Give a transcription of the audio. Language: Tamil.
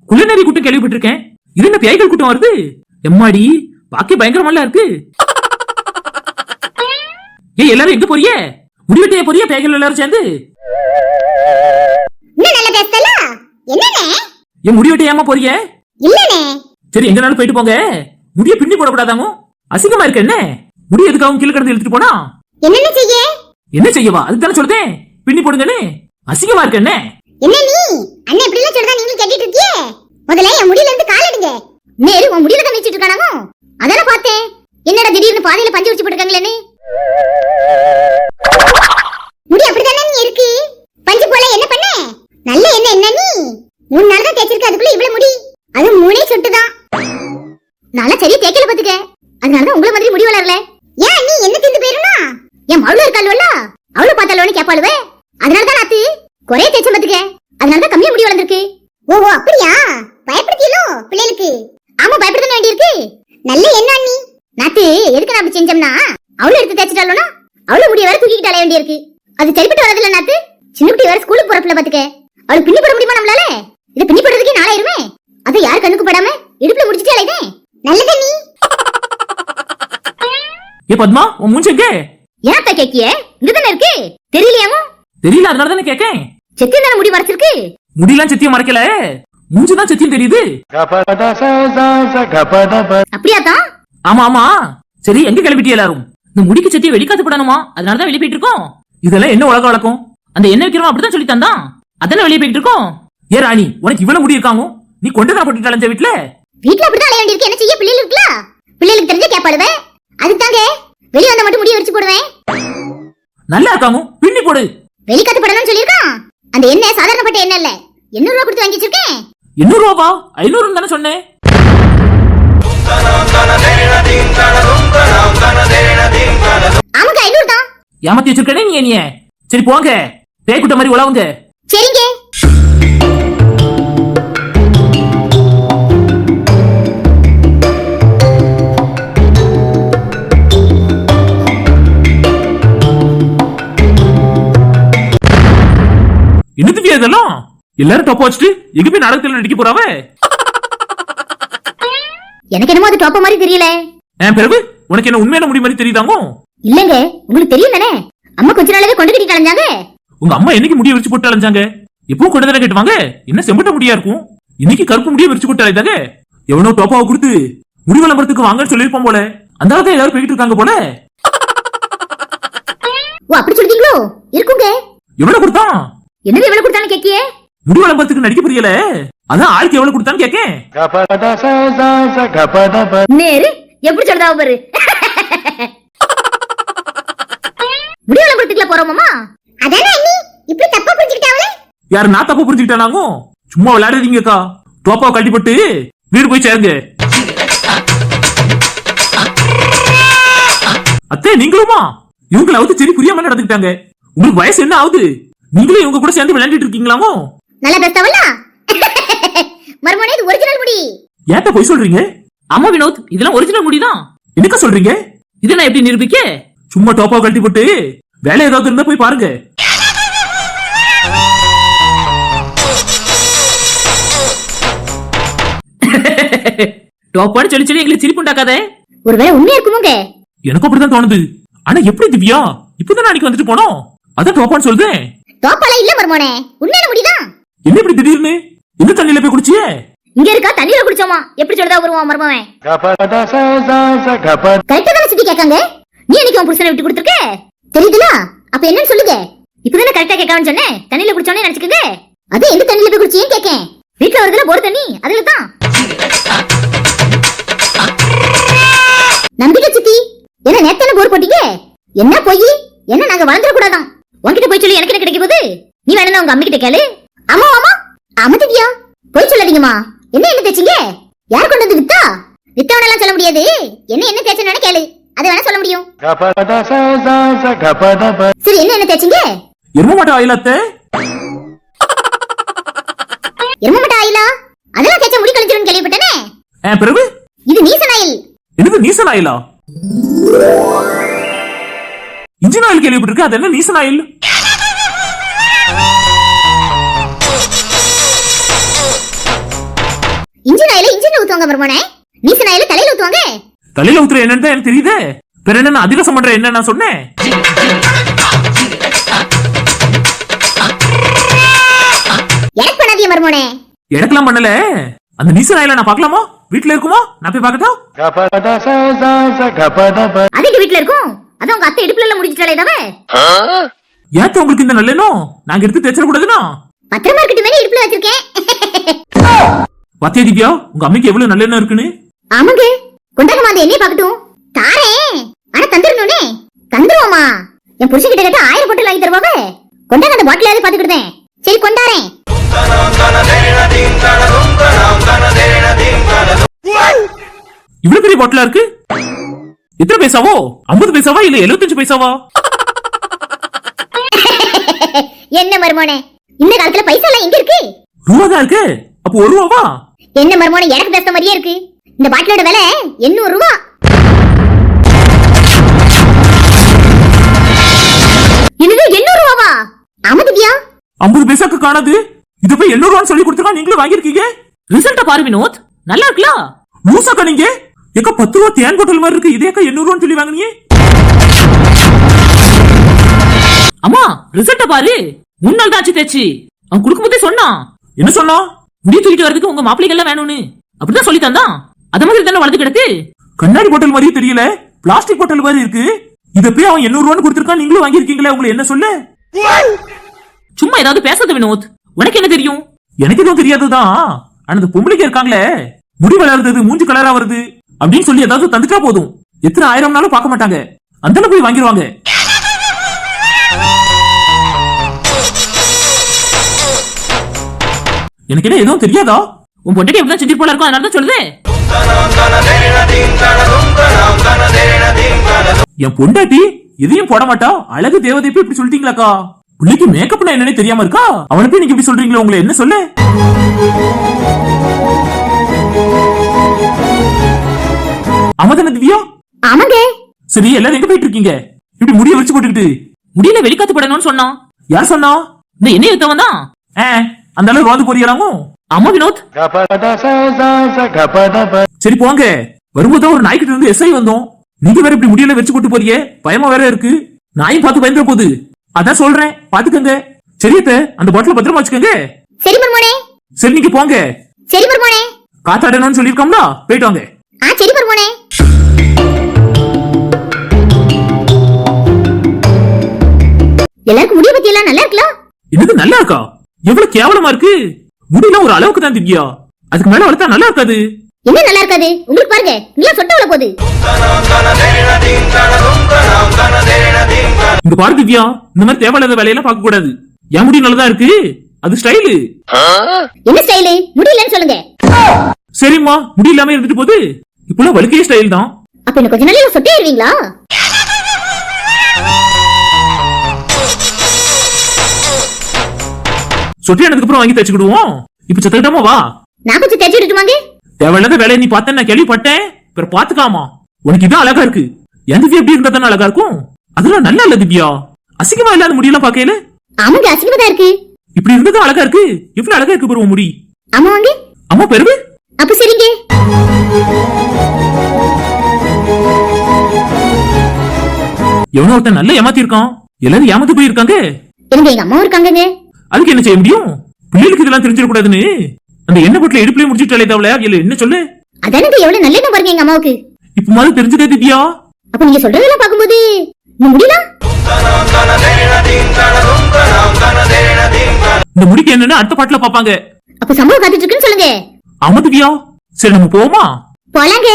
குள்ளநரி கூட்டம் கேள்விப்பட்டிருக்கேன். இது என்ன பேய்கள் கூட்டம் வருது? எம்மாடி, பாக்கி பயங்கரமா இருக்கு. ஏய், எல்லாரும் எங்க போறிய? முடிவெட்டிய போறிய? பேய்கள் எல்லாரும் சேர்ந்து என் முடிவெட்டிய ஏமா போறிய? சரி, எங்கனாலும் போயிட்டு போங்க. முடிய பின்னி போடக்கூடாதாங்க, அசிங்கமா இருக்கு. என்ன முடிய எதுக்காக கீழே கிடந்து இழுத்துட்டு போனா என்ன செய்யவா? அதுதானே சொல்றேன், பின்னி போடுங்கன்னு. அசிங்கமா இருக்கு. என்ன என்ன நீ அண்ணே இப்படி எல்லாம் சொல்றதா நீங்க கேட்டிட்டு இருக்கியே? முதல்ல என் முடியில இருந்து கால் எடுங்க. நேரு உன் முடியில தான் வச்சிட்டு இருக்கானோ? அதான பார்த்தேன். என்னடா திடீர்னு பாதையில பஞ்சு வச்சு போட்டுருக்காங்களேன்னு. முடி அப்படிதானே நீ இருக்கு? பஞ்சு போல என்ன பண்ண? நல்ல என்ன நீ 3 நாள் தான் தேய்ச்சிருக்க, அதுக்குள்ள இவ்வளவு முடி. அது 3 சொட்டுதான். நல்லா சரியா தேய்க்கல பாத்துக்க. அதனாலதான் உங்கள மாதிரி முடி வளரல. ஏன் நீ என்ன திந்து போயிருனா? என் மவுள இருக்காள்வல்ல, அவள பார்த்தாலோன்னு கேப்பாளுவே. அதனாலதான் நாத்து குறைய தேய்ச்ச பாத்துக்க. அதனாலதான் கம்மியா முடி வளர்ந்துருக்கு. ஓஹோ, அப்படியா? பயப்படுத்தியலோ பிள்ளைகளுக்கு? ஆமா, பயப்படுத்த வேண்டி இருக்கு. நல்ல என்ன நீ நாத்து எதுக்கு நான் அப்படி செஞ்சோம்னா, அவளும் எடுத்து தேய்ச்சிட்டாலோனா அவளும் முடிய வேற தூக்கிட்டு அலைய வேண்டி இருக்கு. அது சரிப்பட்டு வரதில்ல நாத்து. சின்ன குட்டி வேற ஸ்கூலுக்கு போறப்பல பாத்துக்க. அவளுக்கு பின்னி போட முடியுமா நம்மளால? இதை பின்னி போடுறதுக்கே நாளாயிருமே. அதை யார் கண்ணுக்கு படாம இடுப்புல முடிச்சிட்டே அலைதே. நல்லதே நீ. ஏ பத்மா, உன் மூஞ்சி எங்க? ஏன்டா கேக்கிய? இங்கதானே இருக்கு. தெரியலையாமோ? தெரியல, அதனால தானே கேக்கேன். செத்தியம் தானே முடி மறைச்சிருக்கு. முடியெல்லாம் செத்தியம் மறைக்கல, மூஞ்சிதான் செத்தியம் தெரியுது. அப்படியாதான்? ஆமா ஆமா. சரி, எங்க கிளம்பிட்டிய எல்லாரும்? இந்த முடிக்கு செத்திய வெளிக்காத்து போடணுமா, அதனாலதான் வெளியே போயிட்டு இருக்கோம். இதெல்லாம் என்ன உலக வழக்கம்? அந்த என்ன வைக்கிறோம் அப்படிதான் சொல்லி தந்தான், அதானே வெளியே போயிட்டு இருக்கோம். ஏ ராணி, உனக்கு இவ்வளவு முடி இருக்காங்க, நீ கொண்டு தான் போட்டுட்டு அலைஞ்ச வீட்டுல? வீட்டுல அப்படிதான் அலைய வேண்டியிருக்கு. என்ன செய்ய? பிள்ளைகள் இருக்குல்ல, பிள்ளைகளுக்கு தெரிஞ்ச கேப்பாடுவேன். அதுதாங்க வெளியே வந்த மட்டும் முடிய விரிச்சு போடுவேன். நல்லா இருக்காங்க, பின்னி போடு. வெளிக்காத்து போடணும்னு சொல்லியிருக்கான். அந்த எண்ணெய் சாதாரணப்பட்ட எண்ணெய் இல்ல, 800 ரூபாய் கொடுத்து வாங்கி வச்சிருக்கேன். 800 ரூபாவா? 500 தானே சொன்னேன். ஆமாங்க, 500 தான். ஏமாத்தி வச்சிருக்கனே நீ. சரி போங்க, பேய்குட்ட மாதிரி உழவுங்க. சரிங்க. என்னது இதெல்லாம்? எல்லாரும் டொப்ப வச்சுட்டு எங்க போய் நாடகத்துல நடிக்க போறாவ? எனக்கு என்னமோ அது டொப்ப மாதிரி தெரியல. பிறகு உனக்கு என்ன உண்மையான முடி மாதிரி தெரியுதாங்க? இல்லங்க, உங்களுக்கு தெரியும் தானே, அம்மா கொஞ்ச நாளாவே கொண்டு கட்டி அலைஞ்சாங்க. உங்க அம்மா என்னைக்கு முடிய விரிச்சு போட்டு அலைஞ்சாங்க? எப்பவும் கொண்டு தானே கட்டுவாங்க. என்ன செம்பட்ட முடியா இருக்கும், இன்னைக்கு கருப்பு முடிய விரிச்சு போட்டு அலைந்தாங்க. எவனோ டோப்பாவை கொடுத்து முடி விளம்பரத்துக்கு வாங்கன்னு சொல்லிருப்போம் போல. அந்த அளவுக்கு எல்லாரும் போயிட்டு இருக்காங்க போல. ஓ, அப்படி சொல்றீங்களோ? இருக்குங்க. எவ்வளவு கொடுத்தான்? என்னது எவ்வளவு கொடுத்தான்னு கேக்கியே? முடி விளம்பரத்துக்கு நடிக்க புரியல, அதான் ஆளுக்கு எவ்வளவு கொடுத்தான்னு கேக்கேன். நேரு எப்படி சொல்றா பாரு. முடி விளம்பரத்துக்குள்ள போறோமாமா? அதானே அண்ணி இப்படி தப்பா புரிஞ்சுக்கிட்டாவளே. யாரு நான் தப்பா புரிஞ்சுக்கிட்டானாங்க? சும்மா விளையாடுறீங்கக்கா. டோப்பாவை கட்டிப்பட்டு வீடு போய் சேருங்க. அத்தே, நீங்களுமா? இவங்களாவது சரி புரியாம நடந்துக்கிட்டாங்க. உங்களுக்கு வயசு என்ன ஆகுது? நீங்களும் இவங்க கூட சேர்ந்து விளையாண்டுட்டு இருக்கீங்களாமோ? நல்லா பேசவல்ல மர்மனே, இது ஒரிஜினல் முடி. ஏன்டா போய் சொல்றீங்க? ஆமா வினோத், இதெல்லாம் ஒரிஜினல் முடிதான். என்னக்கா சொல்றீங்க? இதை நான் எப்படி நிரூபிக்க? சும்மா டோப்பாவை கட்டி போட்டு வேலை ஏதாவது இருந்தா போய் பாருங்க. டோப்பான்னு சொல்லி சொல்லி எங்களுக்கு சிரிப்பு உண்டாக்காத. ஒருவேளை உண்மையா இருக்குமோங்க? எனக்கு அப்படிதான் தோணுது. ஆனா எப்படி திவ்யா, இப்பதான் அன்னைக்கு வந்துட்டு போனோம், அதான் டோப்பான்னு சொல்றேன். டோப்பால இல்ல மர்மனே, உண்மையான முடிதான். என்ன இப்படி திடீர்னு? எந்த தண்ணியில போய் குடிச்சியே? இங்க இருக்கா, தண்ணியில குடிச்சோமா? எப்படி சொல்றதா வருவான் மர்மவன்? கரெக்டா தானே சுத்தி கேட்காங்க. நீ எனக்கு உன் புருஷனை விட்டு கொடுத்துருக்க தெரியுதுல? அப்ப என்னன்னு சொல்லுங்க. இப்பதானே கரெக்டா கேட்கான்னு சொன்னேன். தண்ணியில குடிச்சோன்னே நினைச்சுக்கங்க. அது எந்த தண்ணியில போய் குடிச்சியே கேக்கேன். வீட்டுல வருதுல போர் தண்ணி, அதுல தான். நம்பிக்கை சித்தி, என்ன நேத்தான போர் போட்டீங்க? என்ன போய் என்ன நாங்க வளர்ந்துட கூடாதான். உன்கிட்ட போய் சொல்லி எனக்கு என்ன கிடைக்க போகுது? நீ வேணா உங்க அம்மா கிட்ட கேளு. ஆமா ஆமா ஆமா திவ்யா, போய் சொல்லாதீங்கம்மா. என்ன என்ன தேய்ச்சிங்க? யார் கொண்டு வந்து வித்தா? வித்தவனெல்லாம் சொல்ல முடியாது. என்ன தேய்ச்சனு கேளு, அது வேணா சொல்ல முடியும். சரி, என்ன தேய்ச்சிங்க? எருமமாட்டு ஆயிலாத்த. எருமமாட்டு ஆயிலா? அதெல்லாம் தேய்ச்சா முடி கழிச்சிருன்னு கேள்விப்பட்டனே. பிறகு இது நீசன் ஆயில். என்னது நீசன் ஆயிலா? இன்ஜின் ஆயில் கேள்விப்பட்டிருக்க, அது என்ன நீசன் ஆயில்? ஊத்துவாங்க மருமோனே. நீசனாயில தலையில ஊத்துவாங்க. தலையில ஊத்துற என்னன்னு எனக்கு தெரியுதே. வேற என்ன அதிரசம் பண்ற என்ன நான் சொன்னேன். எனக்கு பண்ணாதீங்க மருமோனே. எனக்கெல்லாம் பண்ணல. அந்த நீசனாயில நான் பார்க்கலாமா? வீட்டுல இருக்குமா? நான் போய் பார்க்கட்டா? அதுக்கு வீட்டுல இருக்கும். அதான் உங்க அத்தை இடுப்புல எல்லாம் முடிச்சிட்டாலே தவே. ஏத்த உங்களுக்கு இந்த நல்லேனோ நாங்க எடுத்து தேய்ச்சிட கூடாதுனா? பத்திரமா இருக்கட்டும் வேணி இடுப்புல வச்சிருக்கேன். பாத்தியா திவ்யா உங்க அம்மைக்கு எவ்வளவு நல்லெண்ணம் இருக்குன்னு? ஆமாங்க. கொண்டாங்க அந்த எண்ணெய் பார்க்கட்டும். தாரேன். ஆனா தந்துடணும்னே. தந்துருவோமா? என் புருஷன் கிட்ட கேட்டா 1000 பாட்டில் வாங்கி தருவாங்க. கொண்டாங்க அந்த பாட்டிலாவது பாத்துக்கிட்டேன். சரி கொண்டாரேன். இவ்வளவு பெரிய பாட்டிலா இருக்கு. எத்தனை பைசாவோ? 50 பைசாவா இல்ல 75 பைசாவா? என்ன மருமோனே, இந்த காலத்துல பைசா எல்லாம் எங்க இருக்கு? ரூபா தான் இருக்கு. அப்போ 1 ரூபாவா? என்ன மருமோனே, எனக்கு பேச மாதிரியே இருக்கு. இந்த பாட்டிலோட விலை 800 ரூபாய். இது 800 ரூபாவா? ஆமா திவ்யா. 50 பைசாக்கு காணாது. இது போய் 800 ரூபான்னு சொல்லி கொடுத்துருக்கா. நீங்களும் வாங்கிருக்கீங்க. ரிசல்ட்ட பாரு வினோத். நல்லா இருக்குல? லூசாக்கா நீங்க. ஏக்கா 10 ரூபா தேன் பாட்டில் மாதிரி இருக்கு. இதேக்கா 800 ரூபான்னு சொல்லி வாங்குனீங்க. அம்மா ரிசல்ட்ட பாரு. முன்னாள் தான் தேச்சி. அவன் குடுக்கும்போதே சொன்னான். என்ன சொன்னா? முடி தூக்கிட்டு வரதுக்கு உங்க மாப்பிள்ளைகள் வேணும்னு. அப்படிதான் சொல்லி தந்தான். அத மாதிரி தானே வளர்ந்து கிடக்கு. கண்ணாடி பாட்டில் மாதிரியே தெரியல. பிளாஸ்டிக் பாட்டில் மாதிரி இருக்கு. இத போய் அவன் 800 ரூபான்னு கொடுத்திருக்கான். நீங்களும் வாங்கிருக்கீங்களே. உங்களுக்கு என்ன சொல்ல? சும்மா ஏதாவது பேசாத வினோத். உனக்கு என்ன தெரியும்? எனக்கு எதுவும் தெரியாதுதான். ஆனா அந்த பொம்பளைக்கு இருக்காங்களே, முடி வளர்றது மூஞ்சி கலரா வருது அப்படின்னு சொல்லி ஏதாவது தந்துட்டா போதும். எத்தனை 1000 பார்க்க மாட்டாங்க. அந்த போய் வாங்கிடுவாங்க. எனக்கு என்ன எதுவும் தெரியாதா? உன் பொண்டாட்டி எப்படிதான் செஞ்சு போல இருக்கும். அதனால தான் சொல்லுது. என் பொண்டாட்டி எதையும் போட மாட்டா. அழகு தேவதை போய் இப்படி சொல்லிட்டீங்களாக்கா? பிள்ளைக்கு மேக்கப்னா என்னன்னு தெரியாம இருக்கா? அவளை போய் நீங்க இப்படி சொல்றீங்களா? உங்களை என்ன சொல்ல? ஆமாதானே திவ்யா? ஆமாங்க. சரி எல்லாரும் எங்க போயிட்டு இருக்கீங்க? இப்படி முடிய வச்சு போட்டுக்கிட்டு. முடியல வெளிக்காத்து படணும்னு சொன்னான். யார் சொன்னா? இந்த என்ன எடுத்தவன் தான். அந்த அளவு ரோந்து போறீங்களாமோ? ஆமா வினோத். சரி போங்க. வரும்போது ஒரு நாய்கிட்ட இருந்து எஸ்ஐ வந்தோம். நீங்க வேற இப்படி முடியல வச்சு போட்டு போறீங்க. பயமா வேற இருக்கு. நாயும் பார்த்து பயந்துற போகுது. அதான் சொல்றேன் பாத்துக்கங்க. சரியத்த அந்த பாட்டில பத்திரமா வச்சுக்கோங்க. சரி மருமோனே. சரி நீங்க போங்க. சரி மருமோனே. காத்தாடணும்னு சொல்லிருக்கோம்ல, போயிட்டு வாங்க. சரி மருமோனே. எல்லாருக்கும் முடிய பத்தி எல்லாம் நல்லா இருக்குல்ல? என்னது நல்லா இருக்கா? எவ்வளவு கேவலமா இருக்கு. முடியல ஒரு அளவுக்கு தான் திவ்யா. அதுக்கு மேல வளர்த்தா நல்லா இருக்காது. என்ன நல்லா இருக்காது? உங்களுக்கு பாருங்க, நீங்க சொட்ட உள்ள போகுது. இந்த பாரு திவ்யா, இந்த மாதிரி தேவையில்லாத வேலையெல்லாம் பார்க்க கூடாது. என் முடி நல்லதா இருக்கு. அது ஸ்டைலு. என்ன ஸ்டைலு? முடியலன்னு சொல்லுங்க. சரிம்மா, முடி இல்லாம இருந்துட்டு போகுது. இப்பெல்லாம் வழுக்கையே ஸ்டைல் தான். அப்ப இன்னும் கொஞ்ச நாள்ல சொட்டே ஏறுவீங்களா? சொட்டியானதுக்கு அப்புறம் வாங்கி தச்சுக்கிடுவோம். இப்ப சத்துக்கிட்டாமா வா. நான் கொஞ்சம் தேய்ச்சி விட்டுமாங்க. தேவையில்லாத வேலையை நீ பார்த்தேன் நான் கேள்விப்பட்டேன். பிற பாத்துக்காமா. உனக்கு இதான் அழகா இருக்கு. என் திவ்யா எப்படி இருந்தா தானே அழகா இருக்கும். அதெல்லாம் நல்லா இல்ல திவ்யா. அசிங்கமா இல்லாத முடியெல்லாம் பாக்கையில. ஆமாங்க அசிங்கமா தான் இருக்கு. இப்படி இருந்ததும் அழகா இருக்கு. எவ்வளவு அழகா இருக்கு பாரு முடி. ஆமா வாங்க. அம்மா பெருவு. அப்ப சரிங்க. எவனோ ஒருத்தன் நல்ல ஏமாத்தி இருக்கான். எல்லாரும் ஏமாத்து போயிருக்காங்க. எனக்கு எங்க அம்மா இருக்காங்க. அதுக்கு என்ன செய்ய முடியும்? பிள்ளைகளுக்கு இதெல்லாம் தெரிஞ்சிடக்கூடாதுன்னு அந்த எண்ணெய் போட்டுல இடுப்புலயே முடிச்சுட்டாலே தவளை. என்ன சொல்லு? அதானே எவ்வளவு நல்ல பாருங்க எங்க அம்மாவுக்கு. இப்ப மாதிரி தெரிஞ்சதே திவ்யா. அப்ப நீங்க சொல்றதெல்லாம் பாக்கும்போது முடியல. இந்த முடிக்கு என்னன்னு அடுத்த பாட்டுல பாப்பாங்க. அப்ப சம்பவம் காத்துட்டு இருக்குன்னு சொல்லுங்க. ஆமா திவ்யா. சரி நம்ம போவோமா? போலாங்க.